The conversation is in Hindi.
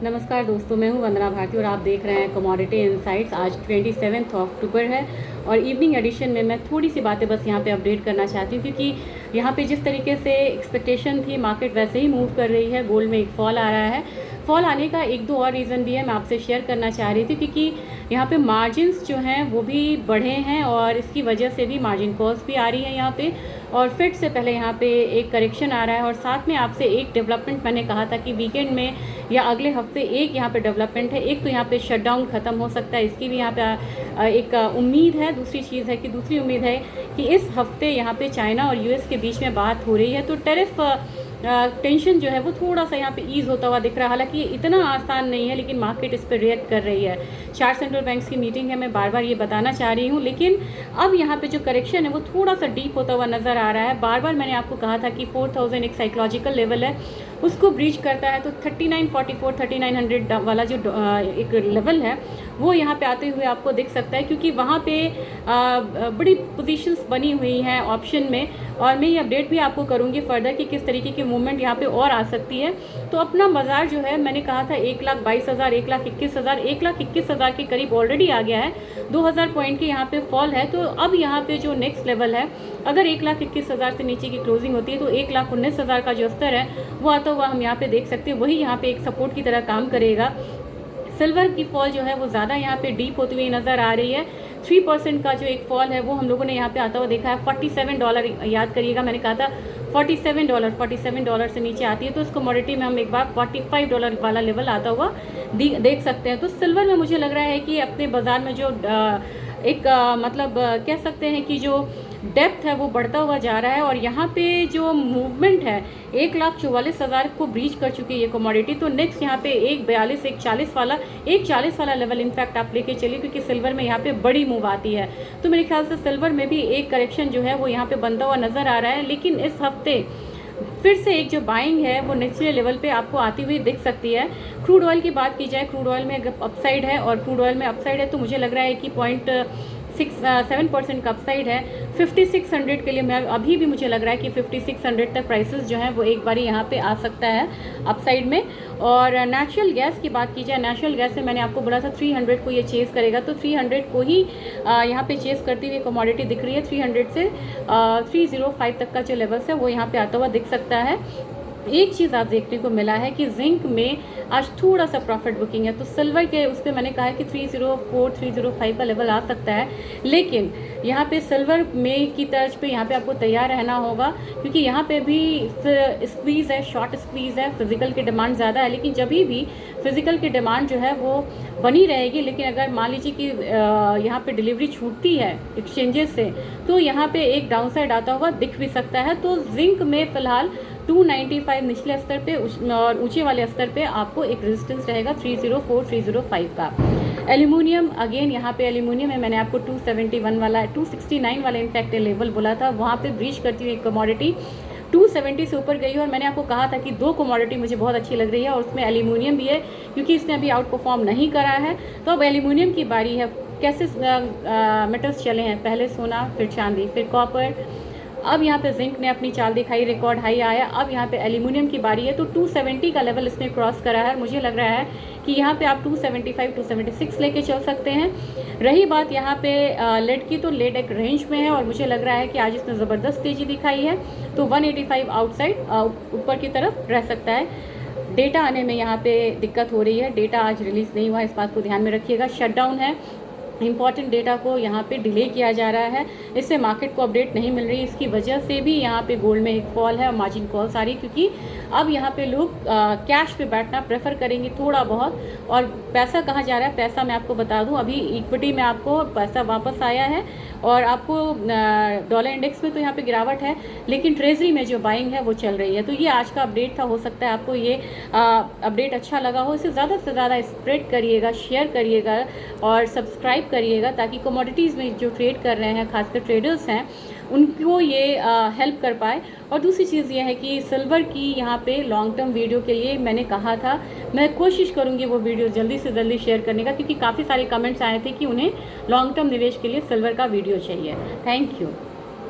नमस्कार दोस्तों, मैं हूं वंदना भारती और आप देख रहे हैं कमोडिटी इनसाइट्स। आज 27 अक्टूबर है और इवनिंग एडिशन में मैं थोड़ी सी बातें बस यहां पे अपडेट करना चाहती हूं, क्योंकि यहां पे जिस तरीके से एक्सपेक्टेशन थी मार्केट वैसे ही मूव कर रही है। गोल्ड में एक फॉल आ रहा है। फॉल आने का एक दो और रीज़न भी है, मैं आपसे शेयर करना चाह रही थी, क्योंकि यहाँ पे मार्जिन्स जो हैं वो भी बढ़े हैं और इसकी वजह से भी मार्जिन कॉस्ट भी आ रही है यहाँ पे। और फिर से पहले यहाँ पे एक करेक्शन आ रहा है। और साथ में आपसे एक डेवलपमेंट मैंने कहा था कि वीकेंड में या अगले हफ्ते एक यहाँ पे डेवलपमेंट है। एक तो यहाँ पे शटडाउन ख़त्म हो सकता है, इसकी भी यहाँ पे एक उम्मीद है। दूसरी उम्मीद है कि इस हफ्ते यहाँ पे चाइना और यूएस के बीच में बात हो रही है, तो टैरिफ टेंशन जो है वो थोड़ा सा यहाँ पे ईज़ होता हुआ दिख रहा है। हालांकि ये इतना आसान नहीं है, लेकिन मार्केट इस पर रिएक्ट कर रही है। 4 सेंट्रल बैंक्स की मीटिंग है, मैं बार बार ये बताना चाह रही हूँ, लेकिन अब यहाँ पे जो करेक्शन है वो थोड़ा सा डीप होता हुआ नज़र आ रहा है। बार बार मैंने आपको कहा था कि 4000 एक साइकोलॉजिकल लेवल है, उसको ब्रीच करता है तो 3944 3900 वाला जो एक लेवल है वो यहाँ पे आते हुए आपको दिख सकता है, क्योंकि वहाँ पे बड़ी पोजीशंस बनी हुई हैं ऑप्शन में। और मैं ये अपडेट भी आपको करूँगी फर्दर कि किस तरीके की मूवमेंट यहाँ पे और आ सकती है। तो अपना बाजार जो है मैंने कहा था 1,22,000 1,21,000 1,21,000 के करीब ऑलरेडी आ गया है। 2000 पॉइंट के यहाँ पे फॉल है, तो अब यहाँ पे जो नेक्स्ट लेवल है, अगर 1,21,000 से नीचे की क्लोजिंग होती है तो 1,19,000 का जो स्तर है वो आता हुआ हम यहाँ पे देख सकते हैं। वही यहाँ पे एक सपोर्ट की तरह काम करेगा। सिल्वर की फॉल जो है वो ज़्यादा यहाँ पे डीप होती हुई नज़र आ रही है। 3% का जो एक फॉल है वो हम लोगों ने यहाँ पे आता हुआ देखा है। $47 याद करिएगा, मैंने कहा था $47 से नीचे आती है तो इस कमोडिटी में हम एक बार $45 वाला लेवल आता हुआ देख सकते हैं। तो सिल्वर में मुझे लग रहा है कि अपने बाज़ार में जो कह सकते हैं कि जो डेप्थ है वो बढ़ता हुआ जा रहा है। और यहाँ पे जो मूवमेंट है 1,44,000 को ब्रीच कर चुकी है ये कमोडिटी। तो नेक्स्ट यहाँ पे 1,42 1,40 वाला लेवल इनफैक्ट आप लेके चलिए, क्योंकि सिल्वर में यहाँ पे बड़ी मूव आती है। तो मेरे ख्याल से सिल्वर में भी एक करेक्शन जो है वो यहाँ पे बनता हुआ नज़र आ रहा है। लेकिन इस हफ्ते फिर से एक जो बाइंग है वो निचले लेवल पे आपको आती हुई दिख सकती है। क्रूड ऑयल की बात की जाए, क्रूड ऑयल में अपसाइड है, और क्रूड ऑयल में अपसाइड है तो मुझे लग रहा है कि 0.7% का अपसाइड है। 5600 के लिए मैं अभी भी मुझे लग रहा है कि 5600 तक प्राइसेस जो हैं वो एक बारी यहाँ पे आ सकता है अपसाइड में। और नेचुरल गैस की बात की जाए, नेचुरल गैस से मैंने आपको बोला था 300 को ये चेज़ करेगा, तो 300 को ही यहाँ पे चेज़ करती हुई कमोडिटी दिख रही है। 300 से 305 तक का जो लेवल्स है वो यहाँ पे आता हुआ दिख सकता है। एक चीज़ आज देखने को मिला है कि जिंक में आज थोड़ा सा प्रॉफिट बुकिंग है, तो सिल्वर के उस पर मैंने कहा है कि 304 305 का लेवल आ सकता है। लेकिन यहाँ पे सिल्वर में की तर्ज पे यहाँ पे आपको तैयार रहना होगा, क्योंकि यहाँ पे भी स्क्वीज़ है, शॉर्ट स्क्वीज़ है। फिजिकल की डिमांड ज़्यादा है, लेकिन जब भी फिजिकल की डिमांड जो है वो बनी रहेगी, लेकिन अगर मान लीजिए कि यहाँ पे डिलीवरी छूटती है एक्सचेंजेस से, तो यहाँ पे एक डाउनसाइड आता हुआ दिख भी सकता है। तो जिंक में फ़िलहाल 295 निचले स्तर पे और ऊंचे वाले स्तर पे आपको एक रेजिस्टेंस रहेगा 304 305 का। एल्यूमिनियम अगेन यहाँ पे एल्यूमिनियम में मैंने आपको 271 वाला 269 वाला इनफैक्ट लेवल बोला था, वहाँ पे ब्रीच करती हुई कमोडिटी 270 से ऊपर गई है। और मैंने आपको कहा था कि दो कमोडिटी मुझे बहुत अच्छी लग रही है और उसमें एल्यूमिनियम भी है, क्योंकि इसने अभी आउट परफॉर्म नहीं करा है। तो अब एल्यूमिनियम की बारी है। कैसे मेटल्स चले हैं, पहले सोना, फिर चांदी, फिर कॉपर, अब यहाँ पे जिंक ने अपनी चाल दिखाई, रिकॉर्ड हाई आया। अब यहाँ पे एल्यूमिनियम की बारी है, तो 270 का लेवल इसने क्रॉस करा है। मुझे लग रहा है कि यहाँ पे आप 275 276 लेके चल सकते हैं। रही बात यहाँ पे लेड की, तो लेड एक रेंज में है और मुझे लग रहा है कि आज इसने ज़बरदस्त तेज़ी दिखाई है, तो 185 आउटसाइड ऊपर की तरफ रह सकता है। डेटा आने में यहाँ पे दिक्कत हो रही है, डेटा आज रिलीज़ नहीं हुआ, इस बात को ध्यान में रखिएगा। शटडाउन है, इंपॉर्टेंट डेटा को यहाँ पे डिले किया जा रहा है, इससे मार्केट को अपडेट नहीं मिल रही। इसकी वजह से भी यहाँ पे गोल्ड में एक फॉल है और मार्जिन कॉल्स आ रही है, क्योंकि अब यहाँ पे लोग कैश पे बैठना प्रेफर करेंगे थोड़ा बहुत। और पैसा कहाँ जा रहा है, पैसा मैं आपको बता दूँ, अभी इक्विटी में आपको पैसा वापस आया है और आपको डॉलर इंडेक्स में तो यहाँ पे गिरावट है, लेकिन ट्रेजरी में जो बाइंग है वो चल रही है। तो ये आज का अपडेट था, हो सकता है आपको ये अपडेट अच्छा लगा हो। इसे ज़्यादा से ज़्यादा स्प्रेड करिएगा, शेयर करिएगा और सब्सक्राइब करिएगा, ताकि कमोडिटीज़ में जो ट्रेड कर रहे हैं, खासकर ट्रेडर्स हैं, उनको ये हेल्प कर पाए। और दूसरी चीज़ ये है कि सिल्वर की यहाँ पे लॉन्ग टर्म वीडियो के लिए मैंने कहा था, मैं कोशिश करूँगी वो वीडियो जल्दी से जल्दी शेयर करने का, क्योंकि काफ़ी सारे कमेंट्स आए थे कि उन्हें लॉन्ग टर्म निवेश के लिए सिल्वर का वीडियो चाहिए। Thank you.